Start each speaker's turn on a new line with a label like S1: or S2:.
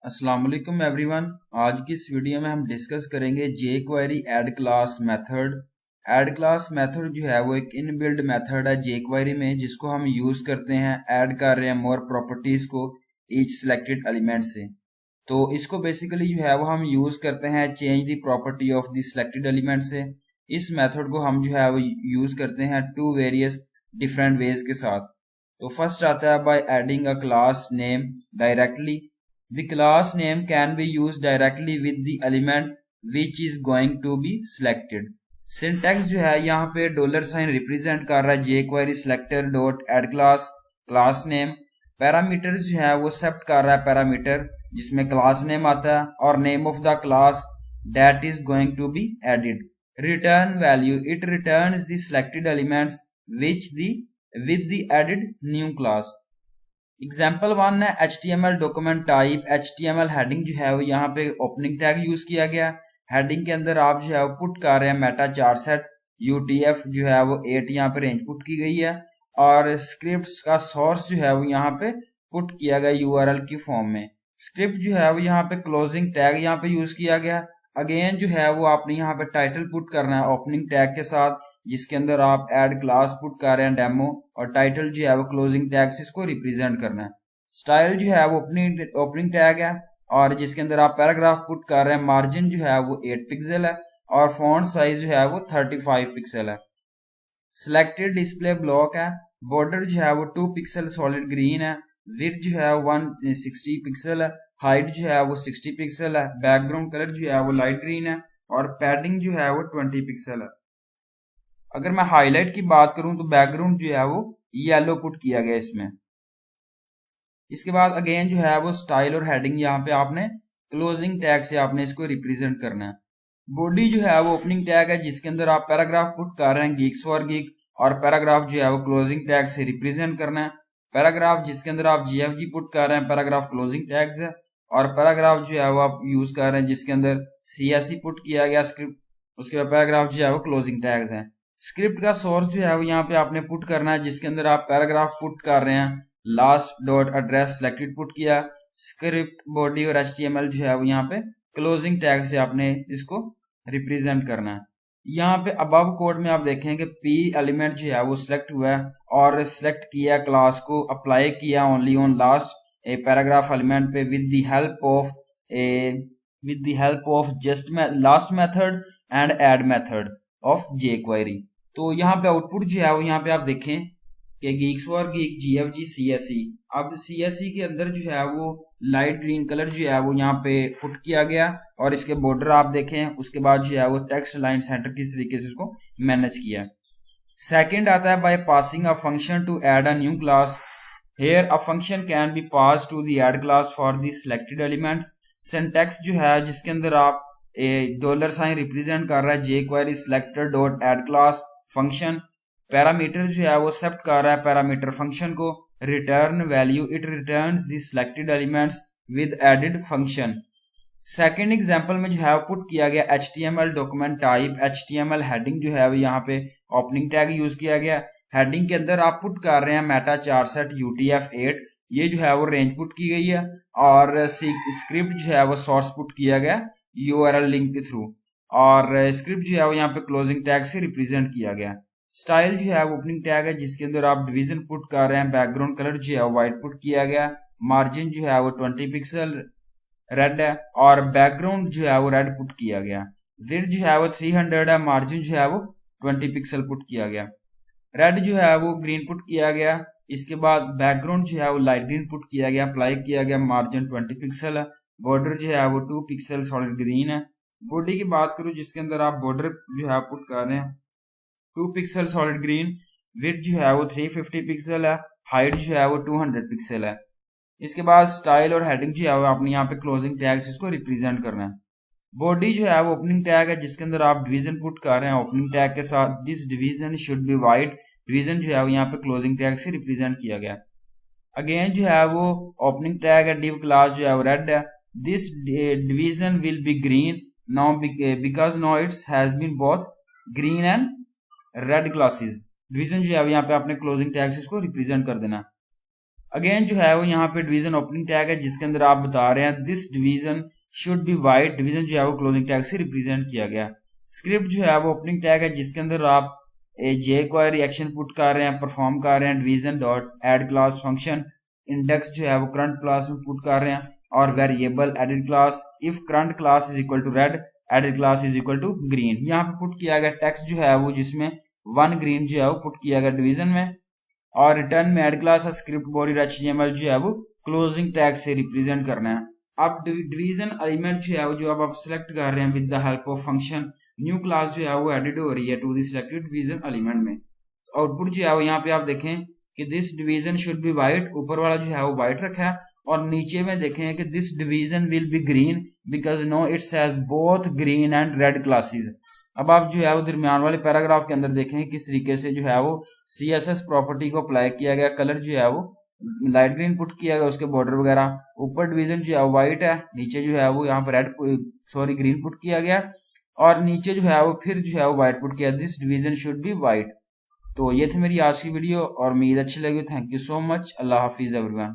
S1: अस्सलाम वालेकुम एवरीवन। आज की इस वीडियो में हम डिस्कस करेंगे jQuery add class method. Add class method जो है वो एक इनबिल्ड मेथड है jQuery में, जिसको हम यूज़ करते हैं ऐड कर रहे हैं मोर प्रॉपर्टीज़ को ईच सिलेक्टेड एलिमेंट से। तो इसको बेसिकली जो है वो हम यूज़ करते हैं change the property of the selected element से। इस मेथड को हम जो है वो यूज़ करते हैं टू वेरियस डिफरेंट वेज के साथ। तो फर्स्ट आता है by adding a class name directly. The class name can be used directly with the element which is going to be selected. Syntax जो है यहाँ पे डॉलर साइन रिप्रेजेंट कर रहा है jQuery selector dot add class class name. Parameter जो है वो एक्सेप्ट कर रहा है पैरामीटर जिसमें क्लास नेम आता है और name of the class that is going to be added. Return value, it returns the selected elements which the with the added new class. Example 1 है HTML document type. HTML heading जो है वो यहाँ पे opening tag use किया गया। Heading के अंदर आप जो है वो पुट कर रहे हैं मेटा चार सेट UTF जो है वो 8 यहाँ पे रेंज पुट की गई है और स्क्रिप्ट का सोर्स जो है वो यहाँ पे पुट किया गया URL की फॉर्म में। स्क्रिप्ट जो है वो यहाँ पे क्लोजिंग टैग यहाँ पे यूज किया गया। अगेन जो है वो आपने यहाँ पे टाइटल पुट करना है ओपनिंग टैग के साथ, जिसके अंदर आप ऐड क्लास पुट कर रहे हैं डेमो, और टाइटल जो है वो क्लोजिंग टैग से इसको रिप्रेजेंट करना है। स्टाइल जो है वो ओपनिंग टैग है और जिसके अंदर आप पैराग्राफ पुट कर रहे हैं। मार्जिन जो है वो 8 पिक्सल है और फॉन्ट साइज जो है वो 35 पिक्सल है। सिलेक्टेड डिस्प्ले ब्लॉक है। बॉर्डर जो है वो 2 पिक्सल सॉलिड ग्रीन है। विड्थ जो है 160 पिक्सल है। हाइट जो है वो 60 पिक्सल है। बैकग्राउंड कलर जो है वो लाइट ग्रीन है और पैडिंग जो है वो 20 पिक्सल है। अगर मैं हाईलाइट की बात करूं तो बैकग्राउंड जो है वो येलो पुट किया गया इसमें। इसके बाद अगेन जो है वो स्टाइल और हेडिंग यहाँ पे आपने क्लोजिंग टैग से आपने इसको रिप्रेजेंट करना है। बॉडी जो है वो ओपनिंग टैग है जिसके अंदर आप पैराग्राफ पुट कर रहे हैं गीक्स फॉर गीक, और पैराग्राफ जो है वो क्लोजिंग टैग से रिप्रेजेंट करना है। पैराग्राफ जिसके अंदर आप GFG पुट कर रहे हैं पैराग्राफ क्लोजिंग टैग से, और पैराग्राफ जो है वो आप यूज कर रहे हैं जिसके अंदर CSE पुट किया गया स्क्रिप्ट, उसके बाद पैराग्राफ जो है वो क्लोजिंग टैग्स हैं। स्क्रिप्ट का सोर्स जो है वो यहाँ पे आपने पुट करना है जिसके अंदर आप पैराग्राफ पुट कर रहे हैं last dot address selected put किया। स्क्रिप्ट बॉडी और HTML जो है वो यहाँ पे क्लोजिंग टैग से आपने इसको रिप्रेजेंट करना है। यहाँ पे अबव कोड में आप देखें कि P एलिमेंट जो है वो सिलेक्ट हुआ है और सिलेक्ट किया क्लास को, अप्लाई किया only on last a paragraph element पे with the help of just last method and add method of jQuery। तो यहाँ पे आउटपुट जो है वो यहाँ पे आप देखें कि Geeks for geek GFG CSE। अब CSE के अंदर जो है वो लाइट ग्रीन कलर जो है वो यहाँ पे पुट किया गया और इसके बॉर्डर आप देखें। उसके बाद जो है वो टेक्स्ट लाइन सेंटर किस तरीके से इसको मैनेज किया। सेकंड आता है by passing a function to add a new class. Here a function can be pass to the add class for the selected elements. Syntax जो है जिसके अंदर आप डॉलर साइन रिप्रेजेंट कर रहा है jQuery selector dot add class function. Parameter जो है वो एक्सेप्ट कर रहा है पैरामीटर फंक्शन को। Return value, it returns the selected elements with added function. Second example में जो है पुट किया गया HTML document type. HTML heading जो है वो यहाँ पे ओपनिंग टैग यूज किया गया। हेडिंग के अंदर आप पुट कर रहे हैं मेटा चार सेट UTF-8, ये जो है वो रेंज पुट की गई है और स्क्रिप्ट जो है वो सोर्स पुट किया गया URL लिंक के थ्रू, और स्क्रिप्ट जो है वो यहाँ पे क्लोजिंग टैग से रिप्रेजेंट किया गया। स्टाइल जो है वो ओपनिंग टैग है जिसके अंदर आप डिवीजन पुट कर रहे हैं। बैकग्राउंड कलर जो है व्हाइट पुट किया गया। मार्जिन जो है वो 20 पिक्सल रेड है और बैकग्राउंड जो है वो रेड पुट किया गया। विड्थ जो है वो 300 है। मार्जिन जो है वो 20 पिक्सल पुट किया गया। रेड जो है वो ग्रीन पुट किया गया। इसके बाद बैकग्राउंड जो है वो लाइट ग्रीन पुट किया गया, अप्लाई किया गया। मार्जिन 20 पिक्सल है। बॉर्डर जो है वो 2 पिक्सल सॉलिड ग्रीन है। बॉडी की बात करूं जिसके अंदर आप बॉर्डर जो है पुट कर रहे हैं 2 पिक्सल सॉलिड ग्रीन। विड्थ जो है वो 350 पिक्सल है। हाइट जो है वो 200 पिक्सल है। इसके बाद स्टाइल और हेडिंग जो है वो आपने यहाँ पे क्लोजिंग टैग से इसको रिप्रेजेंट करना है। बॉडी जो है वो ओपनिंग टैग है जिसके अंदर आप डिवीजन पुट कर रहे हैं ओपनिंग टैग के साथ। This division should B wide. Division जो है वो यहाँ पे क्लोजिंग टैग से रिप्रेजेंट किया गया। अगेन जो है वो ओपनिंग टैग है। डिव क्लास जो है वो रेड है। This division will be green now because now it has been both green and red classes. Division जो है यहाँ पे आपने क्लोजिंग टैग से इसको रिप्रेजेंट कर देना। अगेन जो है वो यहाँ पे डिवीजन ओपनिंग टैग है जिसके अंदर आप बता रहे हैं this division should B wide, division जो है वो क्लोजिंग टैग से रिप्रेजेंट किया गया। स्क्रिप्ट जो है वो ओपनिंग टैग है जिसके अंदर आप जे क्वेरी एक्शन पुट कर रहे हैं, परफॉर्म कर रहे हैं, division dot add class function index जो है वो करंट क्लास में पुट कर रहे हैं, और variable added class if current class is equal to red added class is equal to green. यहाँ पे पुट किया गया टेक्स्ट जो है वो जिसमें 1 ग्रीन जो है वो पुट किया गया डिवीजन में, और रिटर्न में add class script body HTML जो है वो क्लोजिंग टैग से रिप्रेजेंट करना है। अब डिवीजन एलिमेंट जो है वो जो अब आप सिलेक्ट कर रहे हैं with the help of function, new class जो है वो एडिड हो रही है to the selected division element में। आउटपुट जो है वो यहाँ पे आप देखें कि this division should be white, ऊपर वाला जो है वो वाइट रखा है, और नीचे में देखें कि this division will be green because no its has both green and red classes. अब आप जो है वो दरमियान वाले पैराग्राफ के अंदर देखें किस तरीके से जो है वो CSS प्रॉपर्टी को अप्लाई किया गया, कलर जो है वो लाइट ग्रीन पुट किया गया, उसके बॉर्डर वगैरह, ऊपर डिवीजन जो है व्हाइट है, नीचे जो है वो यहाँ पर ग्रीन पुट किया गया, और नीचे जो है वो फिर जो है वो व्हाइट पुट किया, this division should B white. तो ये थी मेरी आज की वीडियो और उम्मीद अच्छी लगी। Thank you so much. Allah Hafiz everyone.